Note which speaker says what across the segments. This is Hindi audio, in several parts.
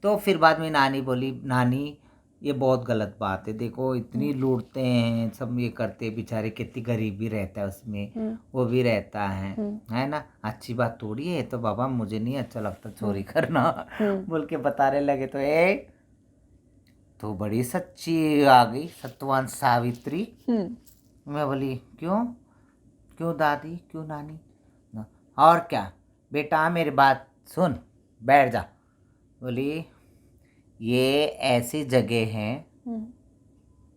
Speaker 1: तो फिर बाद में नानी बोली, नानी ये बहुत गलत बात है, देखो इतनी लूटते हैं सब, ये करते बेचारे, कितनी गरीबी रहता है उसमें, वो भी रहता है ना, अच्छी बात थोड़ी है। तो बाबा मुझे नहीं अच्छा लगता चोरी करना बोल के बताने लगे। तो बड़ी सच्ची आ गई सत्यवान सावित्री। मैं बोली क्यों क्यों दादी, क्यों नानी? और क्या बेटा, मेरी बात सुन, बैठ जा। बोली ये ऐसी जगह है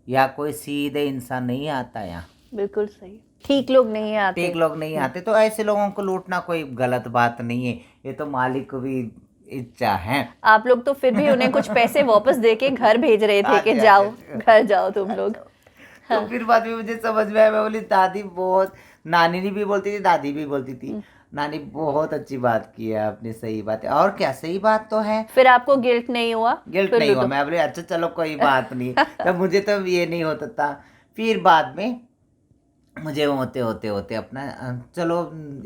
Speaker 1: या कोई सीधे इंसान नहीं आता यहाँ,
Speaker 2: बिल्कुल सही, ठीक लोग नहीं आते,
Speaker 1: ठीक लोग नहीं आते, तो ऐसे लोगों को लूटना कोई गलत बात नहीं है, ये तो मालिक को भी इच्छा है।
Speaker 2: आप लोग तो फिर भी उन्हें कुछ पैसे वापस देके घर भेज रहे थे कि जाओ घर जाओ तुम लोग।
Speaker 1: तो फिर बाद में मुझे समझ में आया, मैं बोली दादी बहुत, नानी भी बोलती थी, दादी भी बोलती थी, नानी बहुत अच्छी बात की है आपने, सही बात है, और क्या सही बात तो है।
Speaker 2: फिर आपको गिल्ट नहीं हुआ?
Speaker 1: गिल्ट नहीं हुआ, मैं बोले अच्छा चलो कोई बात नहीं। तब मुझे तो ये नहीं होता था। फिर बाद में मुझे होते होते होते अपना चलो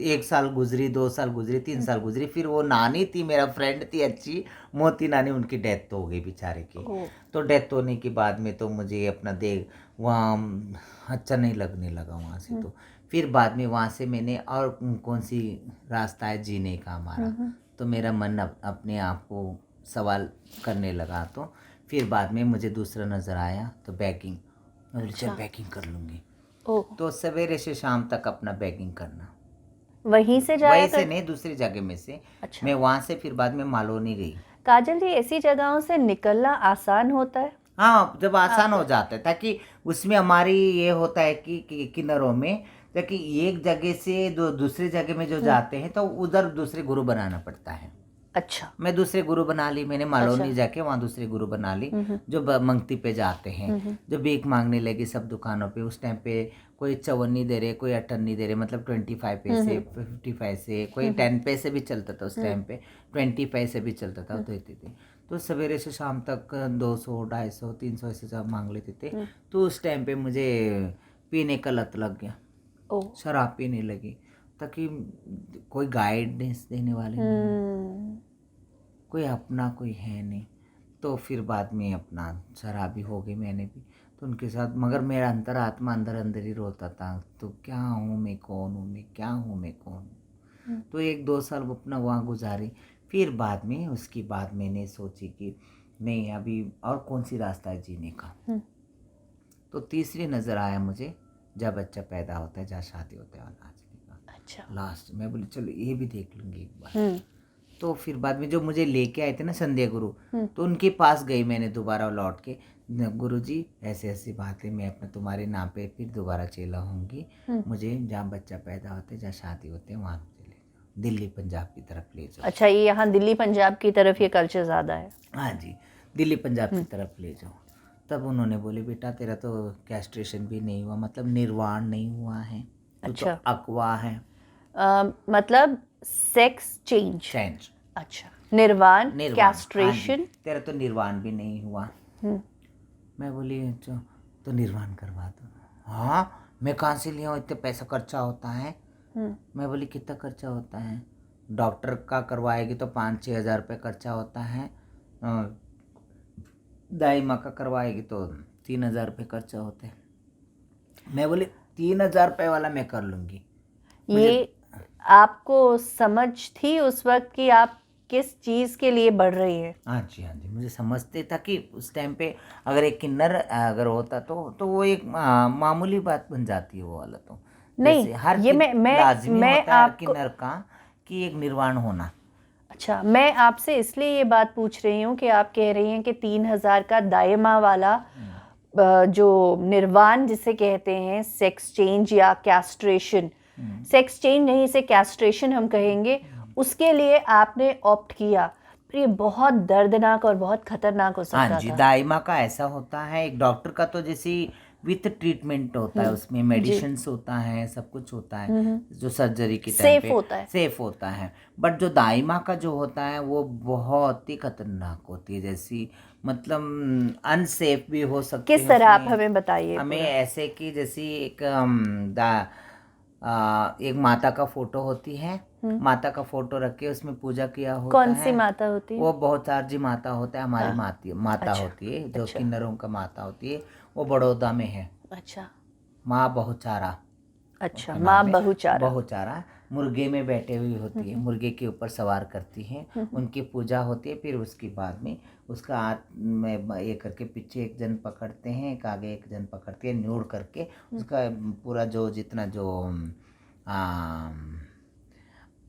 Speaker 1: 1 साल गुजरी, 2 साल गुजरी, 3 साल गुजरी। फिर वो नानी थी, मेरा फ्रेंड थी अच्छी, मोती नानी, उनकी डेथ हो गई बेचारे की। तो डेथ होने के बाद में तो मुझे अपना देख वहाँ अच्छा नहीं लगने लगा वहाँ से। तो फिर बाद में वहाँ से मैंने और कौन सी रास्ता है जीने का हमारा, तो मेरा मन अपने आप को सवाल करने लगा। तो फिर बाद में मुझे दूसरा नज़र आया, तो बैगिंग, मैं बोली चल बैगिंग कर लूँगी। तो सवेरे से शाम तक अपना बैगिंग करना,
Speaker 2: वहीं से जाया,
Speaker 1: वहीं से नहीं, दूसरी जगह में से। अच्छा। मैं वहाँ से फिर बाद में मालौनी गई।
Speaker 2: काजल जी, ऐसी जगहों से निकलना आसान होता है?
Speaker 1: हाँ, जब आसान हो जाता है, ताकि उसमें हमारी ये होता है कि किन्नरों में, ताकि एक जगह से दूसरी जगह में जो जाते हैं तो उधर दूसरे गुरु बनाना पड़ता है।
Speaker 2: अच्छा,
Speaker 1: मैं दूसरे गुरु बना ली, मैंने मालौनी जाके वहाँ दूसरे गुरु बना ली, जो मंगती पे जाते हैं, जो भीख मांगने लगे सब दुकानों पे। उस टाइम पे कोई 54 नहीं दे रहे, कोई 58 नहीं दे रहे, मतलब 25 पैसे, 55 से, कोई 10 पैसे भी चलता था उस टाइम पे, 20 पैसे भी चलता था, देते थे। तो सवेरे से शाम तक 200, 250, 300 ऐसे सब मांग लेते थे। तो उस टाइम पे मुझे पीने का लत लग गया, शराब पीने लगी, ताकि कोई गाइडेंस देने वाले नहीं, कोई अपना कोई है नहीं। तो फिर बाद में अपना शराबी हो गई मैंने भी, तो उनके साथ, मगर मेरा अंतरात्मा अंदर अंदर ही रोता था, तो क्या हूँ मैं, कौन हूँ मैं, क्या हूँ मैं, कौन हूँ। तो 1-2 साल अपना वहाँ गुजारी। फिर बाद में उसके बाद मैंने सोची कि नहीं, अभी और कौन सी रास्ता है जीने का। तो तीसरी नज़र आया मुझे, जब बच्चा पैदा होता है, जहाँ शादी होता है अनाज का। अच्छा, लास्ट मैं बोली चलो ये भी देख लूँगी एक बार। तो फिर बाद में जो मुझे लेके आए थे ना संध्या गुरु, तो उनके पास गई मैंने दोबारा लौट के, गुरु जी ऐसे ऐसी बात है, मैं अपने तुम्हारे नाम पे फिर दोबारा चेला होंगी, मुझे जहाँ बच्चा पैदा होता है, जहाँ शादी होते हैं, वहाँ मुझे ले जाओ, दिल्ली पंजाब की तरफ ले जाओ।
Speaker 2: अच्छा, ये यहाँ दिल्ली पंजाब की तरफ ये कल्चर ज़्यादा है?
Speaker 1: हाँ जी, दिल्ली पंजाब की तरफ ले जाओ। तब उन्होंने बोले बेटा तेरा तो कैस्ट्रेशन भी नहीं हुआ, मतलब निर्वाण नहीं हुआ है, अच्छा, तो अकवा है,
Speaker 2: मतलब सेक्स चेंज। अच्छा, निर्वाण, कैस्ट्रेशन।
Speaker 1: हाँ, तेरा तो निर्वाण भी नहीं हुआ। मैं बोली अच्छा, तो निर्वाण करवा दो। हाँ, मैं कहाँ से लिया, इतने पैसा खर्चा होता है। मैं बोली कितना खर्चा होता है? डॉक्टर का करवाएगी तो 5-6 हज़ार रुपये खर्चा होता है, दाई माँ का करवाएगी तो 3,000 रुपये खर्चा होते हैं। मैं बोली 3,000 रुपये वाला मैं कर लूँगी।
Speaker 2: ये आपको समझ थी उस वक्त कि आप किस चीज़ के लिए बढ़ रही है?
Speaker 1: हाँ जी, हाँ जी, मुझे समझते था कि उस टाइम पे अगर एक किन्नर अगर होता तो वो एक मामूली बात बन जाती है, वो वाला तो
Speaker 2: नहीं,
Speaker 1: हर
Speaker 2: ये मैं
Speaker 1: लाजमी होता है हर
Speaker 2: आपको
Speaker 1: किन्नर का कि एक निर्वाण होना।
Speaker 2: अच्छा, मैं आपसे इसलिए ये बात पूछ रही हूँ कि आप कह रही हैं कि 3,000 का दायमा वाला जो निर्वाण जिसे कहते हैं, सेक्स चेंज या कैस्ट्रेशन, सेक्स चेंज नहीं, इसे कैस्ट्रेशन हम कहेंगे, उसके लिए आपने ऑप्ट किया। पर ये बहुत दर्दनाक और बहुत खतरनाक हो सकता था।
Speaker 1: हाँ जी, दाइमा का ऐसा होता है, एक डॉक्टर का तो जैसे विथ ट्रीटमेंट होता है, उसमें मेडिसिन्स होता है, सब कुछ होता है, जो सर्जरी के टाइम पे सेफ होता है। बट जो दाइमा का जो होता है वो बहुत ही खतरनाक होती है, जैसी मतलब अनसेफ भी हो सकती है।
Speaker 2: किस तरह आप हमें बताइए?
Speaker 1: हमें ऐसे कि जैसी एक एक माता का फोटो होती है, माता का फोटो रख के उसमें पूजा किया होता
Speaker 2: कौन
Speaker 1: है।
Speaker 2: सी माता होती है?
Speaker 1: वो बहुचारजी माता होता है, हमारी माता
Speaker 2: अच्छा,
Speaker 1: होती है जो
Speaker 2: अच्छा।
Speaker 1: किन्नरों का माता होती है, वो बड़ौदा में है।
Speaker 2: अच्छा
Speaker 1: माँ बहुचारा
Speaker 2: अच्छा,
Speaker 1: उसका
Speaker 2: माँ
Speaker 1: नाम है।
Speaker 2: बहुचारा।
Speaker 1: बहुचारा मुर्गे में बैठे हुई होती है, मुर्गे के ऊपर सवार करती हैं, उनकी पूजा होती है। फिर उसके बाद में उसका हाथ में ये करके पीछे एक जन पकड़ते हैं, एक आगे एक जन पकड़ते हैं, न्यूड़ करके उसका पूरा जो जितना जो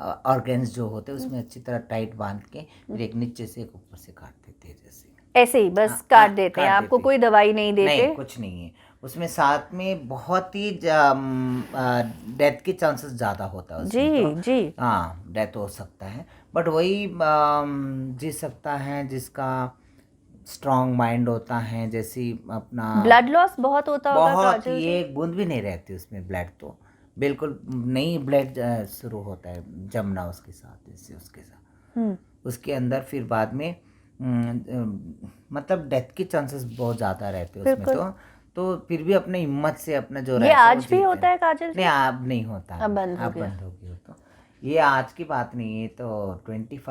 Speaker 1: ऑर्गेन्स जो होते हैं उसमें अच्छी तरह टाइट बांध के फिर एक नीचे से एक ऊपर से काट देते हैं जैसे।
Speaker 2: ऐसे ही बस
Speaker 1: हाँ,
Speaker 2: काट
Speaker 1: हाँ,
Speaker 2: देते हैं,
Speaker 1: काट
Speaker 2: आपको
Speaker 1: देते
Speaker 2: कोई दवाई नहीं
Speaker 1: नहीं,
Speaker 2: देते?
Speaker 1: कुछ नहीं है उसमें। साथ में बहुत ही डेथ के चांसेस ज़्यादा होता है उसमें।
Speaker 2: जी
Speaker 1: तो
Speaker 2: जी।
Speaker 1: हाँ, डेथ हो सकता है, बट वही जी सकता है जिसका स्ट्रांग माइंड होता है, जैसी अपना
Speaker 2: ब्लड लॉस बहुत होता होगा
Speaker 1: बहुत
Speaker 2: काजल
Speaker 1: ही
Speaker 2: जी?
Speaker 1: एक बूंद भी नहीं रहती उसमें ब्लड, तो बिल्कुल नहीं ब्लड शुरू होता है जमना उसके साथ, इससे उसके साथ उसके अंदर फिर बाद में मतलब डेथ के चांसेस बहुत ज़्यादा रहते हैं उसमें।
Speaker 2: बिल्कुल।
Speaker 1: तो फिर भी अपने हिम्मत से अपना जो
Speaker 2: ये
Speaker 1: रहता है वो
Speaker 2: आज भी
Speaker 1: जीते
Speaker 2: होता
Speaker 1: हैं।
Speaker 2: है काजल जी?
Speaker 1: नहीं, अब नहीं होता,
Speaker 2: अब बंद हो
Speaker 1: अब
Speaker 2: गया।
Speaker 1: बंद हो गया। तो ये आज की बात नहीं है, तो 25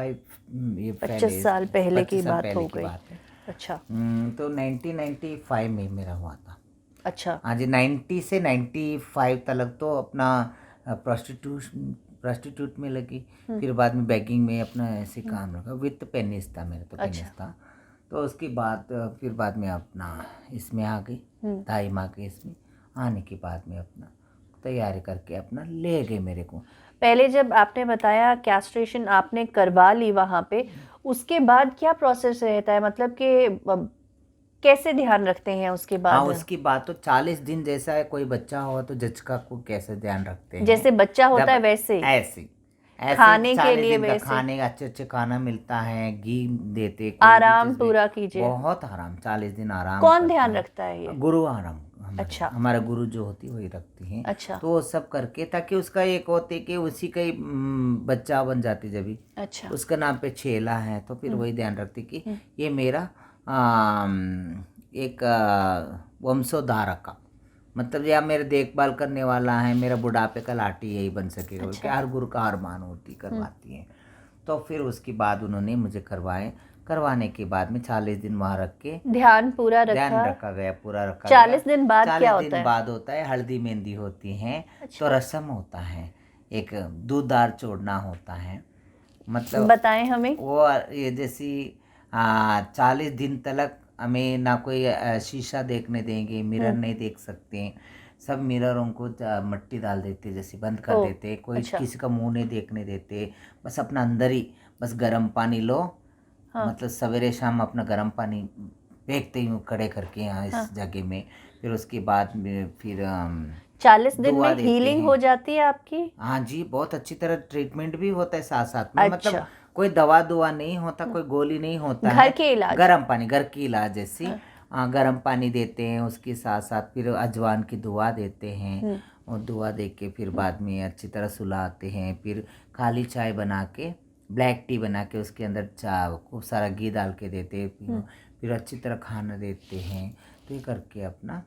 Speaker 1: ये
Speaker 2: 25 साल पहले की
Speaker 1: 25 साल
Speaker 2: बात
Speaker 1: पहले
Speaker 2: हो
Speaker 1: की
Speaker 2: गई।
Speaker 1: बात है।
Speaker 2: अच्छा
Speaker 1: तो 1995 में मेरा हुआ था।
Speaker 2: अच्छा।
Speaker 1: हाँ जी, 90 से 95 तक तो अपना प्रोस्टिट्यूट में लगी। फिर बाद में बैगिंग में अपना ऐसे काम रखा, विथ पेनिस था मेरा, तो पेनिस
Speaker 2: अच्छा।
Speaker 1: था। तो उसके बाद फिर बाद में अपना इसमें आ गई, दाई माँ के इसमें आने के बाद में अपना तैयारी करके अपना ले गए मेरे को।
Speaker 2: पहले जब आपने बताया कैस्ट्रेशन आपने करवा ली वहाँ पे, उसके बाद क्या प्रोसेस रहता है, मतलब कि कैसे ध्यान रखते हैं उसके
Speaker 1: हाँ,
Speaker 2: बाद?
Speaker 1: उसकी बात तो 40 दिन जैसा है, कोई बच्चा हो तो जचका को कैसे ध्यान रखते हैं,
Speaker 2: जैसे बच्चा होता
Speaker 1: जब
Speaker 2: है वैसे
Speaker 1: ऐसे ऐसे
Speaker 2: खाने के
Speaker 1: 40
Speaker 2: लिए
Speaker 1: दिन का
Speaker 2: वैसे
Speaker 1: खाने का अच्छे खाना मिलता है, घी देते, कोई भी
Speaker 2: आराम
Speaker 1: चीज़
Speaker 2: पूरा कीजिए।
Speaker 1: बहुत आराम, 40 दिन आराम
Speaker 2: कौन
Speaker 1: करता
Speaker 2: ध्यान
Speaker 1: है।
Speaker 2: रखता है ये?
Speaker 1: गुरु आराम
Speaker 2: अच्छा
Speaker 1: हमारा गुरु जो होती है वही रखती हैं।
Speaker 2: अच्छा
Speaker 1: तो वो सब करके, ताकि उसका एक होते कि उसी का ही बच्चा बन जाती जब
Speaker 2: अच्छा।
Speaker 1: उसका नाम पे छेला है, तो फिर वही ध्यान रखती कि ये मेरा एक वंशोद्धारक का मतलब, या मेरे देखभाल करने वाला है, मेरा बुढ़ापे का लाठी यही बन सकेगा।
Speaker 2: अच्छा।
Speaker 1: क्या हर गुरु का अरमान होती करवाती हैं। तो फिर उसके बाद उन्होंने मुझे करवाने के बाद में 40 दिन वहाँ रख के
Speaker 2: ध्यान पूरा
Speaker 1: ध्यान
Speaker 2: रखा।
Speaker 1: रखा गया, पूरा रखा
Speaker 2: 40
Speaker 1: गया।
Speaker 2: दिन बाद क्या
Speaker 1: 40
Speaker 2: होता
Speaker 1: दिन
Speaker 2: है?
Speaker 1: बाद होता है हल्दी मेहंदी होती है।
Speaker 2: अच्छा।
Speaker 1: तो रस्म होता है, एक दूधदार छोड़ना होता है, मतलब
Speaker 2: बताएं हमें।
Speaker 1: वो ये जैसी 40 दिन तक हमें ना कोई शीशा देखने देंगे, मिरर नहीं देख सकते, सब मिररों को मट्टी डाल देते, जैसे बंद कर
Speaker 2: ओ,
Speaker 1: देते, कोई
Speaker 2: अच्छा।
Speaker 1: किसी का मुंह नहीं देखने देते। बस अपना अंदर ही बस गर्म पानी लो,
Speaker 2: हाँ।
Speaker 1: मतलब सवेरे शाम अपना गर्म पानी फेंकते ही खड़े करके यहाँ इस जगह में। फिर उसके बाद में फिर
Speaker 2: 40 दिन
Speaker 1: दुआ
Speaker 2: में
Speaker 1: देते
Speaker 2: हीलिंग
Speaker 1: हैं।
Speaker 2: हो जाती है आपकी?
Speaker 1: हाँ जी, बहुत अच्छी तरह ट्रीटमेंट भी होता है साथ साथ में। मतलब
Speaker 2: अच्छा।
Speaker 1: कोई दवा दुआ नहीं होता, कोई गोली नहीं होता
Speaker 2: घर
Speaker 1: है,
Speaker 2: के इलाज?
Speaker 1: गर्म पानी, घर की इलाज जैसी। गर्म पानी देते हैं, उसके साथ साथ फिर अजवान की दुआ देते हैं, और दुआ दे के फिर बाद में अच्छी तरह सुलाते हैं। फिर काली चाय बना के, ब्लैक टी बना के उसके अंदर खूब सारा घी डाल के देते हैं। फिर अच्छी तरह खाना देते हैं। तो ये करके अपना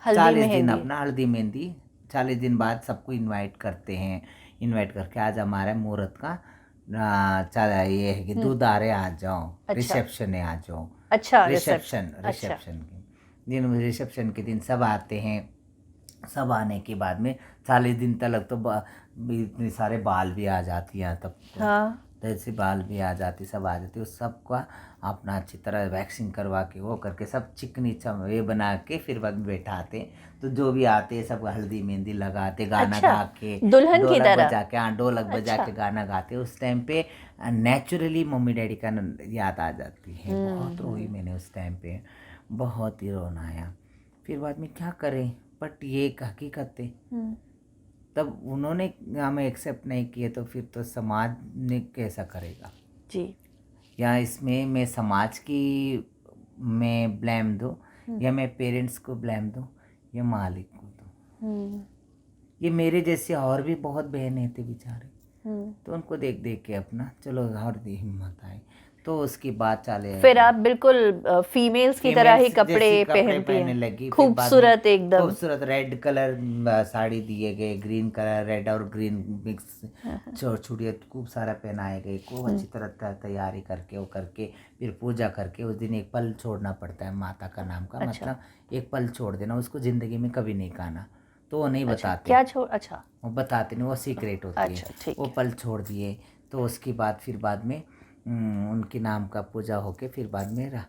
Speaker 2: हल्दी
Speaker 1: 40 दिन
Speaker 2: मेहंदी।
Speaker 1: अपना हल्दी मेहंदी 40 दिन बाद सबको इनवाइट करते हैं। इनवाइट करके आज हमारे मुहूर्त का ये है कि दूध आ रहे, आ जाओ,
Speaker 2: अच्छा।
Speaker 1: रिसेप्शन है, आ जाओ।
Speaker 2: अच्छा
Speaker 1: रिसेप्शन
Speaker 2: अच्छा।
Speaker 1: रिसेप्शन के दिन, रिसेप्शन के दिन सब आते हैं। सब आने के बाद में 40 दिन तक तो इतने सारे बाल भी आ जाती हैं तब तो।
Speaker 2: हाँ।
Speaker 1: जैसे बाल भी आ जाती, सब आ जाती, उस सब का अपना अच्छी तरह वैक्सिंग करवा के वो करके सब चिकनी ये बना के फिर बाद में बैठाते। तो जो भी आते सब हल्दी मेहंदी लगाते, गाना
Speaker 2: अच्छा,
Speaker 1: गा के,
Speaker 2: दुल्हन की
Speaker 1: ढोलक
Speaker 2: तरह?
Speaker 1: बजा के, हाँ ढोलक बजा
Speaker 2: अच्छा।
Speaker 1: के गाना गाते। उस टाइम पे नेचुरली मम्मी डैडी का याद आ जाती है। बहुत रोई मैंने उस टाइम पे, बहुत ही रोना आया। फिर बाद में क्या करें, बट ये एक हकीकत है। तब उन्होंने हमें एक्सेप्ट नहीं किए, तो फिर तो समाज ने कैसा करेगा
Speaker 2: जी।
Speaker 1: या इसमें मैं समाज की मैं ब्लेम दूँ, या मैं पेरेंट्स को ब्लेम दूँ, या मालिक को दूँ। ये मेरे जैसे और भी बहुत बहनें थे बेचारे, तो उनको देख देख के अपना चलो और दी हिम्मत आए। तो उसकी बात चाले
Speaker 2: फिर आप बिल्कुल फीमेल्स की तरह ही
Speaker 1: Females
Speaker 2: कपड़े
Speaker 1: जैसी कपड़े
Speaker 2: पहनती
Speaker 1: पहनने
Speaker 2: हैं,
Speaker 1: लगी। फिर बाद में
Speaker 2: खूबसूरत एकदम।
Speaker 1: खूबसूरत रेड कलर साड़ी दिए गए, ग्रीन कलर, रेड और ग्रीन मिक्स चूड़ियाँ खूब सारा पहनाए गए, खूब अच्छी तरह तैयारी करके वो करके फिर पूजा करके उस दिन एक पल छोड़ना पड़ता है माता का नाम का।
Speaker 2: अच्छा।
Speaker 1: मतलब एक पल छोड़ देना, उसको ज़िंदगी में कभी नहीं खाना। तो वो नहीं
Speaker 2: अच्छा,
Speaker 1: बताते,
Speaker 2: क्या छोड़, अच्छा
Speaker 1: वो बताते नहीं, वो सीक्रेट होती है।
Speaker 2: अच्छा, ठीक
Speaker 1: वो
Speaker 2: है।
Speaker 1: पल छोड़ दिए तो उसके बाद फिर बाद में उनके नाम का पूजा होके फिर बाद में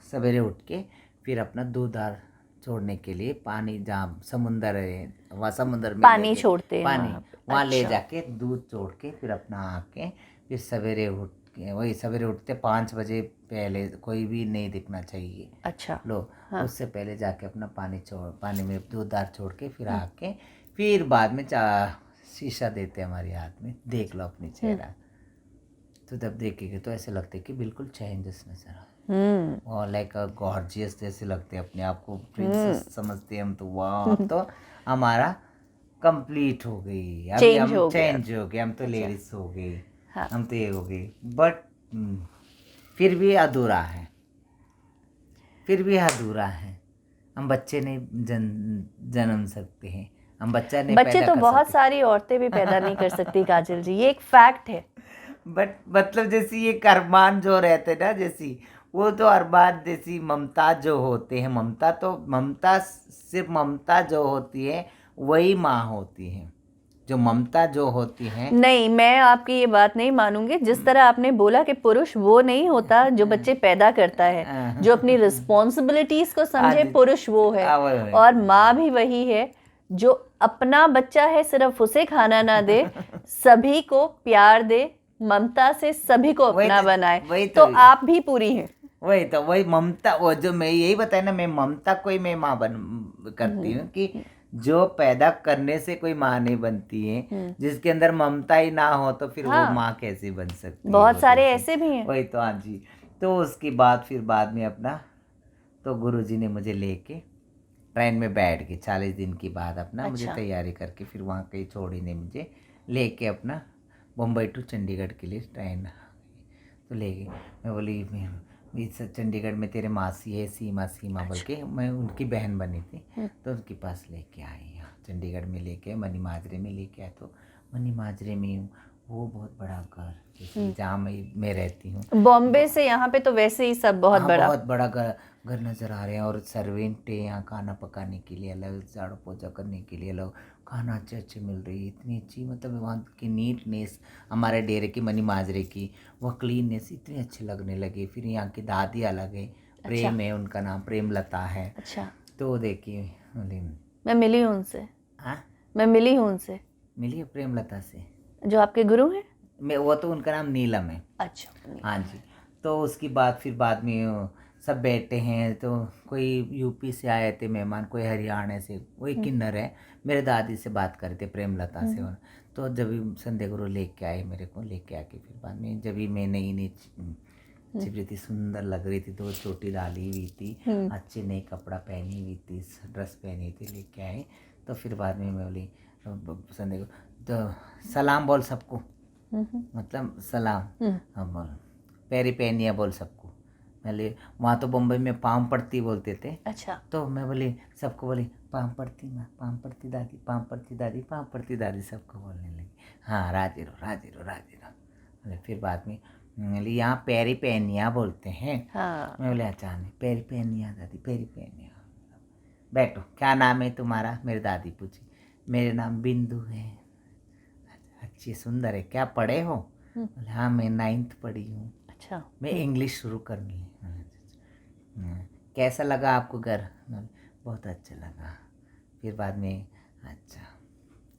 Speaker 1: सवेरे उठ के फिर अपना दूधार छोड़ने के लिए पानी, जहाँ समुंदर है वहाँ समुंदर में
Speaker 2: पानी
Speaker 1: लेके
Speaker 2: छोड़ते हैं
Speaker 1: पानी
Speaker 2: वहाँ पे।
Speaker 1: वहाँ ले
Speaker 2: अच्छा।
Speaker 1: जाके दूध छोड़ के फिर अपना आके फिर सवेरे उठ के, वही सवेरे उठते 5 बजे पहले कोई भी नहीं दिखना चाहिए।
Speaker 2: अच्छा।
Speaker 1: लो
Speaker 2: हाँ।
Speaker 1: उससे पहले जाके अपना पानी में दूधदार छोड़ के फिर आके फिर बाद में शीशा देते हैं हमारे हाथ में, देख लो अपनी चेहरा। तो जब देखेंगे तो ऐसे लगते कि बिल्कुल चेंजेस नजर आए और लाइक गॉर्जियस जैसे लगते हैं, अपने आप को प्रिंसेस समझते हैं हम। तो वाह, अब तो हमारा कंप्लीट हो गई, अभी
Speaker 2: चेंज
Speaker 1: हम
Speaker 2: हो गया।
Speaker 1: चेंज हो गए, हम तो
Speaker 2: अच्छा।
Speaker 1: लेडीज हो गई,
Speaker 2: हाँ।
Speaker 1: हम तो ये हो गई। बट फिर भी अधूरा है, फिर भी अधूरा है। हम बच्चे नहीं जन्म सकते हैं, हम बच्चा नहीं
Speaker 2: बच्चे
Speaker 1: पैदा
Speaker 2: तो
Speaker 1: कर
Speaker 2: बहुत
Speaker 1: सकते।
Speaker 2: सारी औरतें भी पैदा नहीं कर सकती काजल जी, ये एक फैक्ट है।
Speaker 1: बट मतलब जैसी ये अरमान जो रहते ना, जैसी वो तो अरमान जैसी ममता जो होते हैं, ममता सिर्फ ममता जो होती है वही माँ होती है। जो ममता जो होती है,
Speaker 2: नहीं, मैं आपकी ये बात नहीं मानूंगी। जिस तरह आपने बोला कि पुरुष वो नहीं होता जो बच्चे पैदा करता है, जो अपनी रिस्पॉन्सिबिलिटीज को समझे,
Speaker 1: हाँ,
Speaker 2: पुरुष वो है।
Speaker 1: वही।
Speaker 2: और माँ भी वही है जो अपना बच्चा है सिर्फ उसे खाना ना दे, सभी को प्यार दे, ममता से सभी को अपना बनाए।
Speaker 1: वही
Speaker 2: तो आप भी पूरी हैं।
Speaker 1: वही ममता, वो जो मैं यही बताया ना, मैं ममता को ही मैं माँ बन करती हूँ कि जो पैदा करने से कोई माँ नहीं बनती है, जिसके अंदर ममता ही ना हो तो फिर
Speaker 2: हाँ।
Speaker 1: वो माँ कैसे बन सकती है?
Speaker 2: बहुत
Speaker 1: वो
Speaker 2: सारे
Speaker 1: कैसे?
Speaker 2: ऐसे भी हैं।
Speaker 1: वही तो, हाँ जी। तो उसके बाद फिर बाद में अपना, तो गुरुजी ने मुझे लेके ट्रेन में बैठ के 40 दिन के बाद अपना मुझे
Speaker 2: अच्छा।
Speaker 1: तैयारी करके फिर वहाँ कहीं छोड़ी ने मुझे लेके अपना मुंबई टू चंडीगढ़ के लिए ट्रेन तो ले गई। मैं बोली चंडीगढ़ में तेरे मासी है सीमा बोल के, मैं उनकी बहन बनी थी, तो उनके पास लेके आई यहाँ चंडीगढ़ में लेके आए, मनी माजरे में लेके आए। तो मनी माजरे में हूँ, वो बहुत बड़ा घर जैसे जहाँ मैं रहती हूँ।
Speaker 2: बॉम्बे से यहाँ पे तो वैसे ही सब बहुत
Speaker 1: हाँ,
Speaker 2: बड़ा।
Speaker 1: बहुत बड़ा घर नज़र आ रहे हैं। और सर्वेंट है यहाँ, खाना पकाने के लिए अलग, झाड़ू पोछा करने के लिए अलग, खाना अच्छे मिल रही है, इतनी अच्छी, मतलब वहाँ की नीटनेस, हमारे डेरे की मनी माजरे की वह क्लीननेस इतनी अच्छी लगने लगी। फिर यहाँ की दादी अलग है, प्रेम है, उनका नाम प्रेमलता है।
Speaker 2: अच्छा।
Speaker 1: तो देखिए,
Speaker 2: मैं मिली हूँ उनसे।
Speaker 1: हाँ,
Speaker 2: मैं मिली हूँ उनसे,
Speaker 1: मिली है प्रेमलता से।
Speaker 2: जो आपके गुरु हैं।
Speaker 1: मैं, वो तो उनका नाम नीलम है।
Speaker 2: अच्छा।
Speaker 1: हाँ जी। तो उसकी बाद फिर बाद में सब बैठे हैं, तो कोई यूपी से आए थे मेहमान, कोई हरियाणा से, वही किन्नर है, मेरे दादी से बात करे थे प्रेमलता से। और तो जब भी संध्या गुरु लेके आए मेरे को, लेके आके फिर बाद में जब भी मैं नई छिप रही थी, सुंदर लग रही थी, 2 चोटी डाली हुई थी, अच्छे नई कपड़ा पहनी हुई थी, ड्रेस पहनी थी, लेके आए। तो फिर बाद में मैं बोली संध्या गुरु, तो सलाम बोल सबको, मतलब सलाम, हाँ बोल, पैरी पहनिया बोल सबको। मैं वहाँ तो बम्बई में पाँव पड़ती बोलते थे।
Speaker 2: अच्छा।
Speaker 1: तो मैं बोली सबको, बोली पाँव पड़ती माँ, पाँव पड़ती दादी, पाँव पड़ती दादी, पाँव पड़ती दादी, सबको बोलने लगी। हाँ, राजी रहो। बोले फिर बाद में बोली यहाँ पैरी पहनिया बोलते हैं।
Speaker 2: हाँ।
Speaker 1: मैं बोले अच्छा, नहीं पैरी पहनिया दादी, पैरी पहनिया। बैठो, क्या नाम है तुम्हारा? मेरी दादी पूछी। मेरे नाम बिंदु है। अच्छी सुंदर है, क्या पढ़े हो? बोले हाँ, मैं 9th पढ़ी हूँ।
Speaker 2: अच्छा।
Speaker 1: मैं इंग्लिश शुरू करनी है। कैसा लगा आपको घर? बहुत अच्छा लगा। फिर बाद में अच्छा,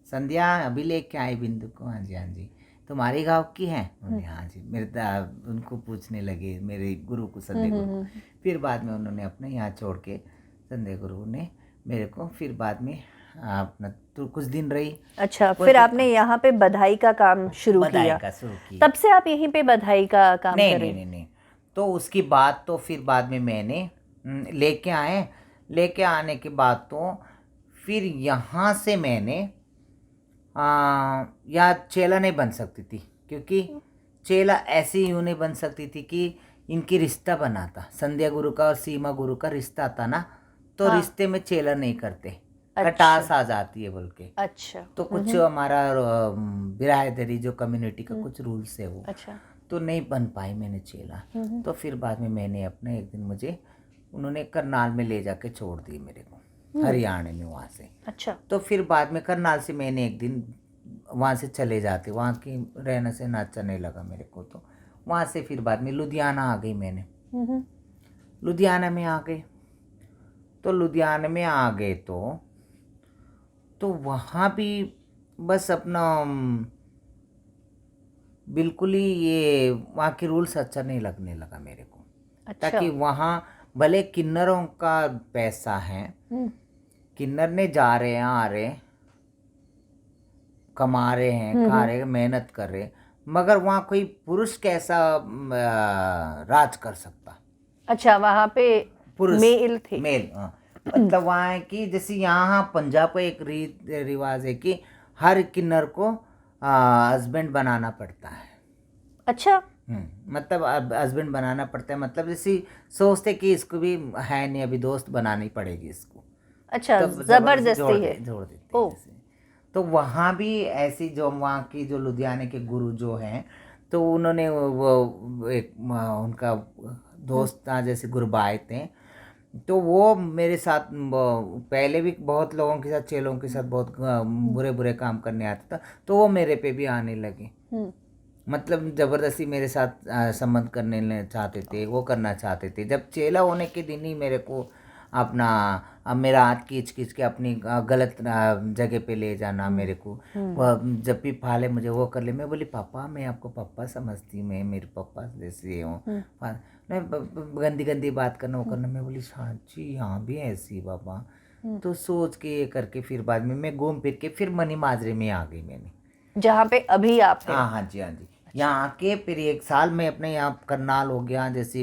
Speaker 1: संध्या अभी लेके आई बिंदु को। हाँ जी। तुम्हारी गाँव की है? हाँ जी। उनको पूछने लगे मेरे गुरु को, संध्या गुरु। फिर बाद में उन्होंने अपने यहाँ छोड़ के, संध्या गुरु ने मेरे को, फिर बाद में अपना तो कुछ दिन रही।
Speaker 2: अच्छा, फिर आपने यहाँ पे बधाई का काम शुरू किया? तब से आप यहीं पे बधाई का काम कर रही?
Speaker 1: नहीं। तो उसकी बात तो फिर बाद में मैंने लेके आने के बाद तो फिर यहाँ से मैंने या चेला नहीं बन सकती थी, क्योंकि चेला ऐसे यूं नहीं बन सकती थी कि इनकी रिश्ता बना था, संध्या गुरु का और सीमा गुरु का रिश्ता था ना, तो
Speaker 2: हाँ।
Speaker 1: रिश्ते में चेला नहीं करते,
Speaker 2: अच्छा।
Speaker 1: खटास आ जाती है बोल के।
Speaker 2: अच्छा।
Speaker 1: तो कुछ हमारा बिरादरी जो कम्युनिटी का कुछ रूल्स है वो,
Speaker 2: अच्छा।
Speaker 1: तो नहीं बन पाई मैंने चेला। तो फिर बाद में मैंने अपने एक दिन मुझे उन्होंने करनाल में ले जाके छोड़ दी मेरे को, हरियाणा में वहाँ से।
Speaker 2: अच्छा।
Speaker 1: तो फिर बाद में करनाल से मैंने एक दिन वहाँ से चले जाते, वहाँ की रहने से ना अच्छा नहीं लगा मेरे को, तो वहाँ से फिर बाद में लुधियाना आ गई मैंने। लुधियाना में आ गए, तो लुधियाना में आ गए तो वहाँ भी बस अपना बिल्कुल ही ये वहाँ के रूल्स अच्छा नहीं लगने लगा मेरे को।
Speaker 2: अच्छा।
Speaker 1: ताकि वहाँ भले किन्नरों का पैसा है, किन्नर ने जा रहे हैं आ रहे कमा रहे हैं खा रहे मेहनत कर रहे, मगर वहाँ कोई पुरुष कैसा राज कर सकता।
Speaker 2: अच्छा, वहाँ पे
Speaker 1: पुरुष
Speaker 2: मेल थे।
Speaker 1: मेल, हाँ। मतलब वहाँ है कि जैसे यहाँ पंजाब का एक रीत रिवाज है कि हर किन्नर को हस्बैंड बनाना पड़ता है।
Speaker 2: अच्छा।
Speaker 1: मतलब हस्बैंड बनाना पड़ता है, मतलब जैसे सोचते कि इसको भी है नहीं अभी दोस्त बनानी पड़ेगी इसको,
Speaker 2: अच्छा,
Speaker 1: तो
Speaker 2: जबरदस्ती है।
Speaker 1: जोड़ देते हैं जैसे। तो वहाँ भी ऐसी जो वहाँ की जो लुधियाने के गुरु जो हैं, तो उन्होंने वो एक उनका दोस्त था जैसे गुरबाए थे, तो वो मेरे साथ पहले भी बहुत लोगों के साथ चेलों के साथ बहुत बुरे बुरे काम करने आता था, तो वो मेरे पे भी आने लगे। मतलब ज़बरदस्ती मेरे साथ संबंध करने चाहते थे, वो करना चाहते थे। जब चेला होने के दिन ही मेरे को अपना मेरा हाथ खींच खींच के अपनी गलत जगह पे ले जाना मेरे को। जब भी फाले मुझे वो कर ले, मैं बोली पापा मैं आपको पापा समझती, मैं मेरे पापा जैसे हूँ, गंदी गंदी बात करना वो करना। मैं बोली साची यहाँ भी ऐसी बाबा। तो सोच के ये करके फिर बाद में मैं घूम फिर के फिर मनी माजरे में आ गई मैंने,
Speaker 2: जहाँ पे अभी आप हैं।
Speaker 1: हाँ जी हाँ जी। यहाँ के फिर एक साल में अपने यहाँ करनाल हो गया, जैसे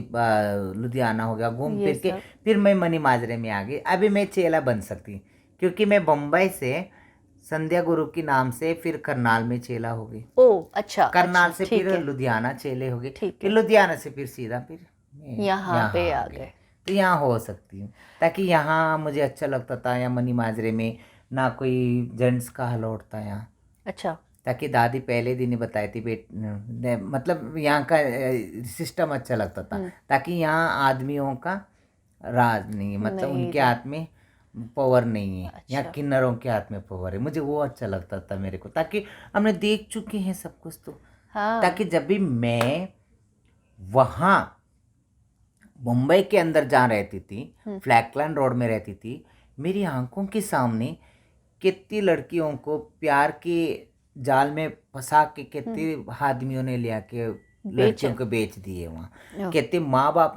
Speaker 1: लुधियाना हो गया, घूम फिर के फिर मैं मनी माजरे में आ गई। अभी मैं चेला बन सकती क्योंकि मैं बम्बई से संध्या गुरु के नाम से फिर करनाल में चेला हो गई।
Speaker 2: ओ अच्छा।
Speaker 1: करनाल
Speaker 2: अच्छा,
Speaker 1: से फिर लुधियाना चेले हो गए, फिर लुधियाना से फिर सीधा फिर
Speaker 2: यहाँ पे आ गए।
Speaker 1: तो यहाँ हो सकती हूँ, ताकि यहाँ मुझे अच्छा लगता था। यहाँ मनी माजरे में ना कोई जेंट्स का हल उठता यहाँ। अच्छा। ताकि दादी पहले दिन ही बताई थी मतलब यहाँ का सिस्टम अच्छा लगता था, ताकि यहाँ आदमियों का राज नहीं है, मतलब उनके हाथ में पावर नहीं है। अच्छा। यहाँ किन्नरों के हाथ में पावर है, मुझे वो अच्छा लगता था मेरे को, ताकि हमने देख चुके हैं सब कुछ। तो हाँ। ताकि जब भी मैं वहाँ मुंबई के अंदर जहाँ रहती थी, फ्लैकलैंड रोड में रहती थी, मेरी आंखों के सामने कितनी लड़कियों को प्यार के जाल में फंसा के कितने आदमियों ने लिया के लड़कियों को बेच दिए वहाँ, कितने माँ बाप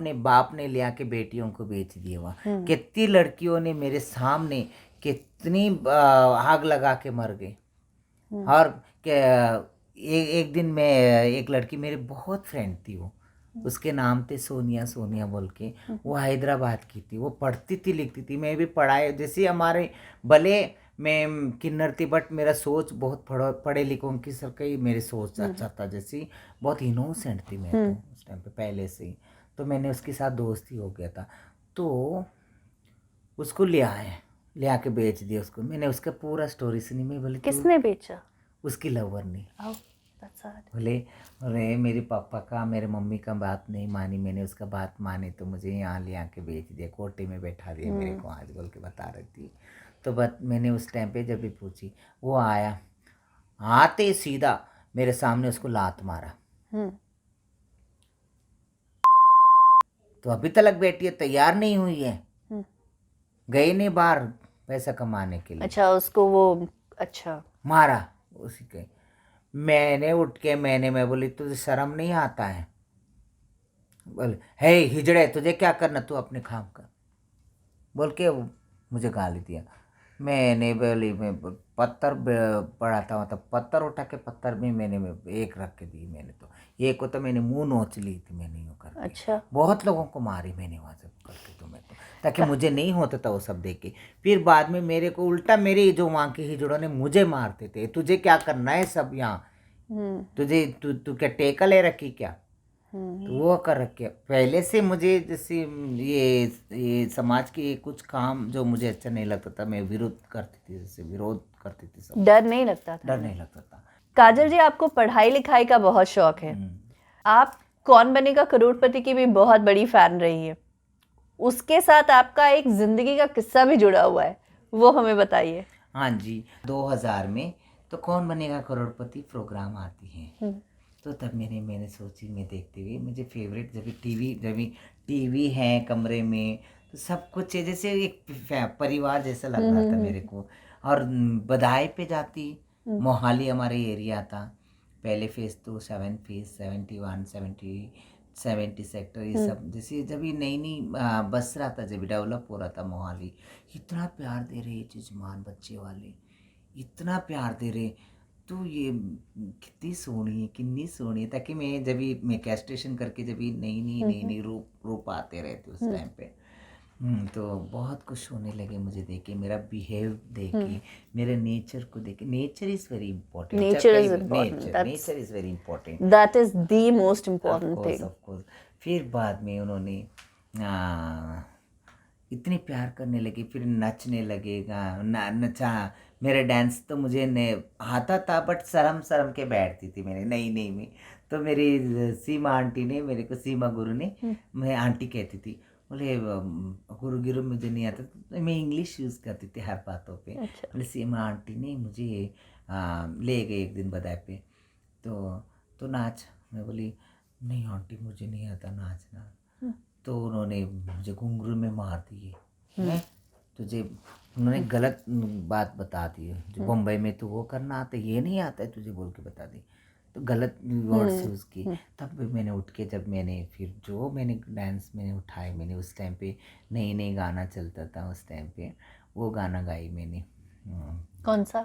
Speaker 1: ने लिया के बेटियों को बेच दिए वहाँ, कितनी लड़कियों ने मेरे सामने कितनी आग लगा के मर गई। और एक दिन मैं एक लड़की मेरी बहुत फ्रेंड थी, वो उसके नाम थे सोनिया बोल के, वो हैदराबाद की थी, वो पढ़ती थी लिखती थी, मैं भी पढ़ाए जैसे हमारे भले मैं किन्नर थी बट मेरा सोच बहुत पढ़े लिखों की सर कई मेरी सोच अच्छा था, जैसी बहुत इनोसेंट थी मैं तो उस टाइम पे पहले से ही। तो मैंने उसके साथ दोस्ती हो गया था, तो उसको ले आके बेच दिया उसको। मैंने उसका पूरा स्टोरी सुनी। मैं बोले
Speaker 2: किसने बेचा?
Speaker 1: उसकी लवर ने।
Speaker 2: बोले
Speaker 1: अरे मेरे पापा का मेरे मम्मी का बात नहीं मानी, मैंने उसका बात मानी तो मुझे यहाँ ले आके बेच दिया, कोटे में बैठा दिया मेरे को, आज बोल के बता रही थी। तो बट मैंने उस टाइम पे जब भी पूछी, वो आया, आते सीधा मेरे सामने उसको लात मारा। तो अभी तक बेटी तैयार नहीं हुई है, गई नहीं बाहर पैसा कमाने के लिए। अच्छा, उसको वो अच्छा मारा उसी के। मैंने उठ के मैं बोली तुझे शर्म नहीं आता है? बोले हे हिजड़े तुझे क्या करना, तू अपने काम कर, बोल के मुझे गाली दिया। मैंने बोली मैं पत्थर पड़ा था, मतलब पत्थर उठा के पत्थर में मैंने एक रख के दी। मैंने तो एक को तो मैंने मुंह नोच ली थी मैंने यूँ करके। अच्छा। बहुत लोगों को मारी मैंने वहाँ से करके तो मैं तो, ताकि मुझे नहीं होता था वो सब देख के। फिर बाद में मेरे को उल्टा मेरे जो वहाँ के हिजड़ों ने मुझे मारते थे, तुझे क्या करना है सब यहाँ, तुझे तू क्या टेका ले रखी क्या, तो वो कर रखे पहले से मुझे। जैसे ये समाज के कुछ काम जो मुझे अच्छा नहीं लगता था, मैं विरोध करती थी, जैसे विरोध करती थी सब।
Speaker 2: डर नहीं लगता था?
Speaker 1: डर नहीं लगता था।
Speaker 2: काजल जी, आपको पढ़ाई लिखाई का बहुत शौक है, आप कौन बनेगा करोड़पति की भी बहुत बड़ी फैन रही है, उसके साथ आपका एक जिंदगी का किस्सा भी जुड़ा हुआ है, वो हमें बताइए।
Speaker 1: हाँ जी, 2000 में तो कौन बनेगा करोड़पति प्रोग्राम आती है, तो तब मैंने सोची, मैं देखते हुए मुझे फेवरेट, जब टीवी है कमरे में तो सब कुछ है, जैसे एक परिवार जैसा लग रहा था मेरे को। और बधाई पे जाती, मोहाली हमारे एरिया था, पहले फेज तो 7 फेज 71 70 सेक्टर ये सब, जैसे जब ये नई बस रहा था, जब डेवलप हो रहा था मोहाली, इतना प्यार दे रहे जजमान बच्चे वाले, इतना प्यार दे रहे। तो ये कितनी सोहनी है, ताकि मैं कैस्ट्रेशन करके जब नई रूप आते रहते उस टाइम पे, तो बहुत खुश होने लगे मुझे देख के, मेरा बिहेव देख के, मेरे नेचर को देख के। Nature is very important, nature is very important,
Speaker 2: that is the most important thing.
Speaker 1: Of course. फिर बाद में उन्होंने इतनी प्यार करने लगी, फिर नचने लगेगा, नचा। मेरे डांस तो मुझे आता था, बट शर्म के बैठती थी मैंने नई में। तो मेरी सीमा आंटी ने मेरे को, सीमा गुरु ने, मैं आंटी कहती थी, बोले गुरु मुझे नहीं आता, तो मैं इंग्लिश यूज़ करती थी हर बातों पे। बोले सीमा आंटी ने मुझे ले गए एक दिन बधाई पे, तो नाच। मैं बोली नहीं आंटी, मुझे नहीं आता नाचना। तो उन्होंने मुझे घुंघरू में मार दिए, हैं तुझे, उन्होंने गलत बात बता दी है, जो बम्बई में तो वो करना आता है, ये नहीं आता है तुझे, बोल के बता दी, तो गलत वर्ड्स यूज़ की। तब भी मैंने उठ के, जब मैंने फिर जो मैंने डांस मैंने उठाए, मैंने उस टाइम पे नई गाना चलता था उस टाइम पे, वो गाना गाई मैंने।
Speaker 2: कौन सा?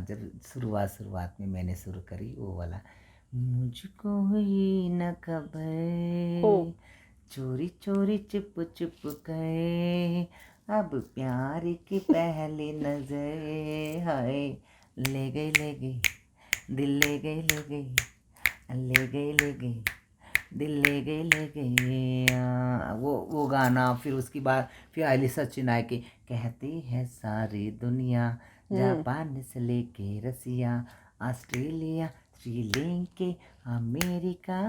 Speaker 1: जब शुरुआत में मैंने शुरू करी वो वाला, मुझको हुई न खबर, चोरी चोरी चुप चुप गए, अब प्यार की पहली नजर, हाय ले गई दिल, ले गई दिल, ले गई वो गाना। फिर उसके बाद फिर आलिसा चिनाई के कहती है सारी दुनिया, जापान से लेके रसिया, ऑस्ट्रेलिया, श्रीलंका, अमेरिका,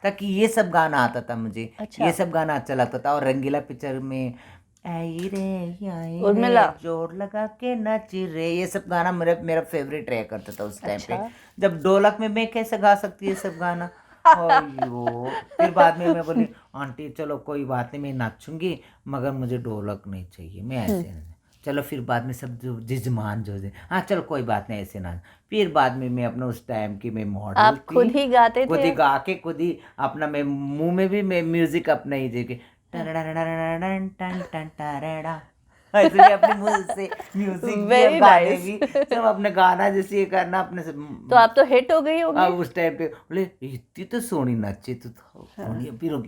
Speaker 1: ताकि ये सब गाना आता था मुझे। अच्छा। ये सब गाना अच्छा लगता था। और रंगीला पिक्चर में आई रे उर्मिला जोर लगा के नाच रे, ये सब गाना मेरा फेवरेट रहा करता था उस टाइम पे। जब ढोलक में मैं कैसे गा सकती है सब गाना। अयो फिर बाद में मैं बोली आंटी चलो कोई बात नहीं, मैं नाचूंगी, मगर मुझे ढोलक नहीं चाहिए, मैं ऐसे चलो। फिर बाद में सब जो जजमान जो हाँ चलो कोई बात नहीं ऐसे ना। फिर बाद में मैं अपना उस टाइम की मैं मॉडल
Speaker 2: आप खुद ही गाते थे?
Speaker 1: खुद ही गा के खुद ही अपना, मैं मुंह में भी मैं म्यूजिक अपना ही देके ऐसे भी अपने मुंह से म्यूजिक भी गाने भी सब अपने गाना जैसे ये करना अपने से।
Speaker 2: तो आप तो हिट हो गई होगी
Speaker 1: उस टाइम पे। बोले इतनी तो सोनी नाचे तो फिर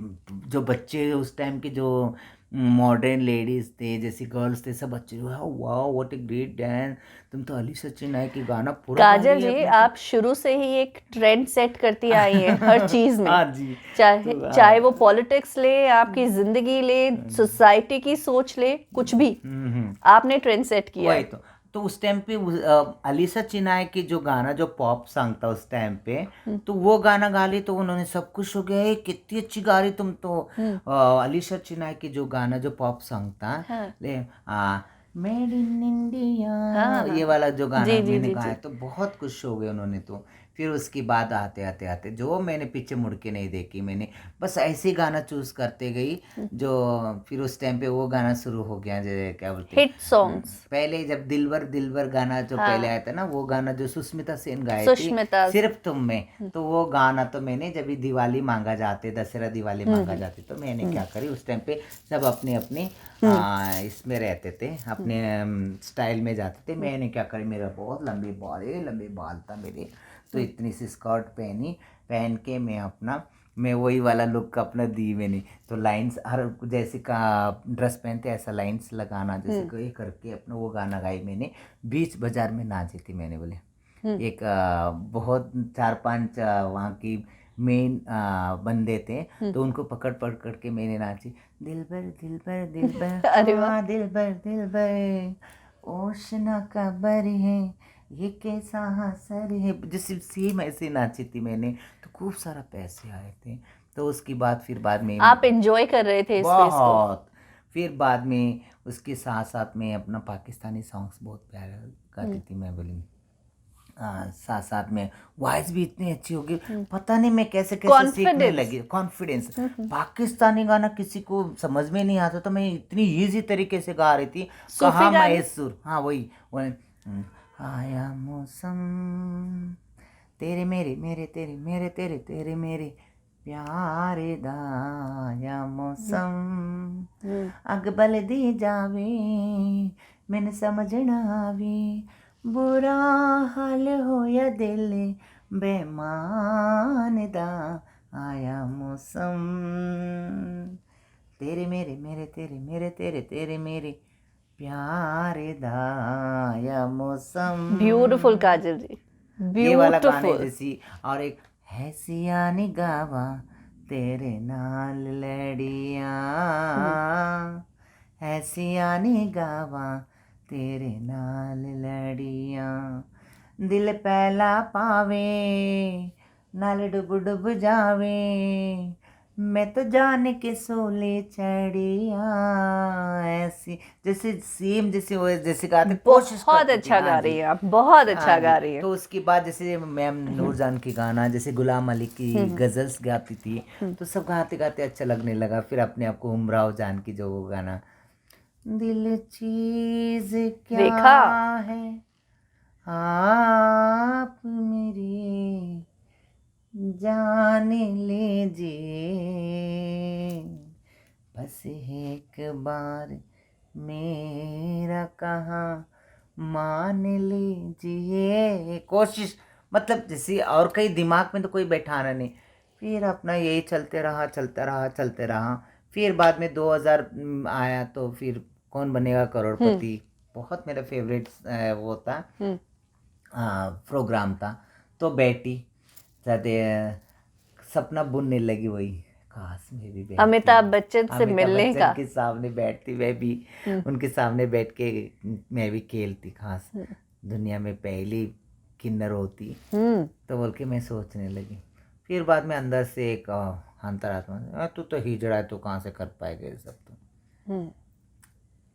Speaker 1: जो बच्चे उस टाइम के जो मॉडर्न लेडीज थे, जैसे गर्ल्स थे, सब बच्चे वाह व्हाट ए ग्रेट डांस, तुम तो आलिसा चिनाई की गाना पूरा।
Speaker 2: काजल जी आप शुरू से ही एक ट्रेंड सेट करती आई हैं हर चीज में।
Speaker 1: हाँ जी।
Speaker 2: चाहे वो पॉलिटिक्स ले, आपकी जिंदगी ले, सोसाइटी की सोच ले, कुछ भी आपने ट्रेंड सेट किया है।
Speaker 1: तो उस टाइम पे आलिसा चिनाई की जो गाना, जो पॉप सॉन्ग था उस टाइम पे, तो वो गाना गा ली, तो उन्होंने सब कुछ हो गया, कितनी अच्छी गा रही तुम तो। आलिसा चिनाई की जो गाना जो पॉप सॉन्ग था, मेड इन इंडिया, ये वाला जो गाना मैंने गाया, तो बहुत खुश हो गए उन्होंने। तो फिर उसके बाद आते जो मैंने पीछे मुड़ के नहीं देखी, मैंने बस ऐसे ही गाना चूज करते गई जो फिर उस टाइम पे वो गाना शुरू हो गया, जैसे क्या बोलते
Speaker 2: हिट सॉन्ग्स।
Speaker 1: पहले जब दिलवर गाना जो पहले आया था ना, वो गाना जो सुष्मिता सेन गाई थी, सिर्फ तुम में, तो वो गाना तो मैंने जब दिवाली मांगा जाते, दशहरा दिवाली मांगा जाते, तो मैंने क्या करी उस टाइम पे सब अपने अपने इसमें रहते थे, अपने स्टाइल में जाते थे। मैंने क्या करी, मेरा बहुत लंबे बाल था मेरे, तो इतनी सी स्कर्ट पहन के मैं वही वाला लुक अपना दी मैंने। तो लाइंस हर जैसे का ड्रेस पहनते ऐसा लाइंस लगाना, जैसे कोई करके अपना वो गाना गाई मैंने, बीच बाजार में नाची थी मैंने। बोले एक बहुत 4-5 वहाँ की मेन बंदे थे, तो उनको पकड़ पकड़ के मैंने नाची, दिलबर दिलबर दिलबर
Speaker 2: अरे वाह।
Speaker 1: हाँ दिलबर दिलबर ओशना खबर है ये कैसा असर है, जैसे सेम ऐसे नाची थी मैंने। तो खूब सारा पैसे आए थे। तो उसके बाद फिर बाद में
Speaker 2: आप एंजॉय कर रहे थे इस फेस को?
Speaker 1: बहुत, फिर बाद में उसके साथ साथ में अपना पाकिस्तानी सॉन्ग्स बहुत प्यारा गाती थी मैं बोली। साथ साथ में वॉइस भी इतनी अच्छी होगी, पता नहीं मैं कैसे कैसे सीखने
Speaker 2: Confidence.
Speaker 1: लगी। कॉन्फिडेंस, पाकिस्तानी गाना किसी को समझ में नहीं आता तो मैं इतनी इजी तरीके से गा रही थी।
Speaker 2: सूफी
Speaker 1: कहाँ
Speaker 2: गाने?
Speaker 1: मैसूर, हाँ वही वही आया मौसम तेरे मेरे मेरे तेरे मेरे तेरे तेरे मेरे प्यारे दा आया मौसम अग बल दी जावे मैंने समझना आवे बुरा हाल होया दिल बेमान दा आया मौसम तेरे मेरे मेरे तेरे मेरे तेरे तेरे मेरे प्यारे दा आया मौसम।
Speaker 2: ब्यूटीफुल काजल जी,
Speaker 1: ये वाला गाने
Speaker 2: ब्यूटीफुल।
Speaker 1: जैसी, और एक हैसिया निगावा तेरे नाल लड़िया हैसिया निगावा तेरे नाल लड़िया दिल पहला पावे नाल डुब डुब जावे मैं तो जाने के सोले चढ़िया ऐसी, जैसे सेम जैसे वो जैसे गाते कोशिश
Speaker 2: बहुत
Speaker 1: करती थी।
Speaker 2: अच्छा गा
Speaker 1: हाँ
Speaker 2: रही
Speaker 1: जी,
Speaker 2: है आप, बहुत अच्छा
Speaker 1: हाँ जी।
Speaker 2: गा रही है।
Speaker 1: तो उसके बाद जैसे मैम नूरजान की गाना, जैसे गुलाम अली की गजल्स गाती थी, तो सब गाते गाते अच्छा लगने लगा। फिर अपने आप को उमराव जान की जो वो गाना, दिल चीज क्या
Speaker 2: रेखा।
Speaker 1: है आप मेरी जान लीजिए बस एक बार मेरा कहाँ मान लीजिए कोशिश, मतलब जैसे और कहीं दिमाग में तो कोई बैठाना नहीं। फिर अपना यही चलते रहा चलता रहा चलते रहा। फिर बाद में 2000 आया तो फिर कौन बनेगा करोड़पति, बहुत मेरा फेवरेट वो था प्रोग्राम था। तो बैठी जाते सपना बुनने लगी, वही काश मैं भी बैठती,
Speaker 2: अमिताभ बच्चन से
Speaker 1: अमिताभ
Speaker 2: मिलने
Speaker 1: बच्चन
Speaker 2: का।
Speaker 1: के सामने बैठती, मैं भी उनके सामने बैठ के मैं भी खेलती, खास दुनिया में पहली किन्नर होती। तो बोल के मैं सोचने लगी। फिर बाद में अंदर से एक अंतरात्मा, तू तो हिजड़ा है, तू कहाँ से कर पाएगा ये सब। तो